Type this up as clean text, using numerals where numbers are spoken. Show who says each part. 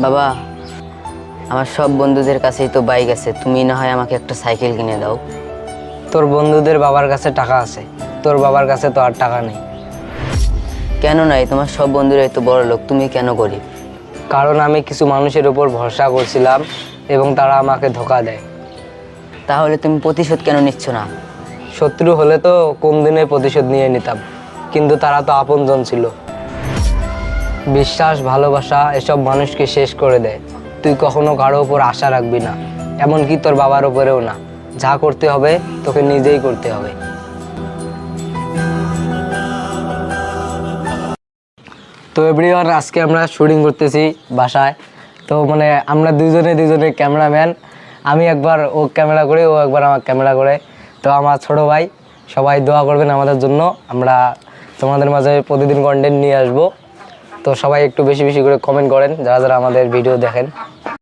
Speaker 1: বাবা, আমার সব বন্ধুদের কাছেই তো বাইক আছে, তুমি না হয় আমাকে একটা সাইকেল কিনে দাও।
Speaker 2: তোর বন্ধুদের বাবার কাছে টাকা আছে, তোর বাবার কাছে তো আর টাকা নেই।
Speaker 1: কেন নাই? তোমার সব বন্ধুরাই তো বড় লোক, তুমি কেন গরিব?
Speaker 2: কারণ আমি কিছু মানুষের উপর ভরসা করছিলাম এবং তারা আমাকে ধোঁকা দেয়।
Speaker 1: তাহলে তুমি প্রতিশোধ কেন নিচ্ছ না?
Speaker 2: শত্রু হলে তো কোন দিনে প্রতিশোধ নিয়ে নিতাম, কিন্তু তারা তো আপনজন ছিল। বিশ্বাস, ভালোবাসা এসব মানুষকে শেষ করে দেয়। তুই কখনো কারো উপর আশা রাখবি না, এমনকি তোর বাবার উপরেও না। যা করতে হবে তোকে নিজেই করতে হবে। তো এভরিওয়ান, আজকে আমরা শুটিং করতেছি বাসায়। তো মানে আমরা দুজনে ক্যামেরাম্যান। আমি একবার ও ক্যামেরা করে, ও একবার আমার ক্যামেরা করে। তো আমার ছোট ভাই, সবাই দোয়া করবেন আমাদের জন্য। আমরা তোমাদের মাঝে প্রতিদিন কন্টেন্ট নিয়ে আসবো। তো সবাই একটু বেশি বেশি করে কমেন্ট করেন যারা যারা আমাদের ভিডিও দেখেন।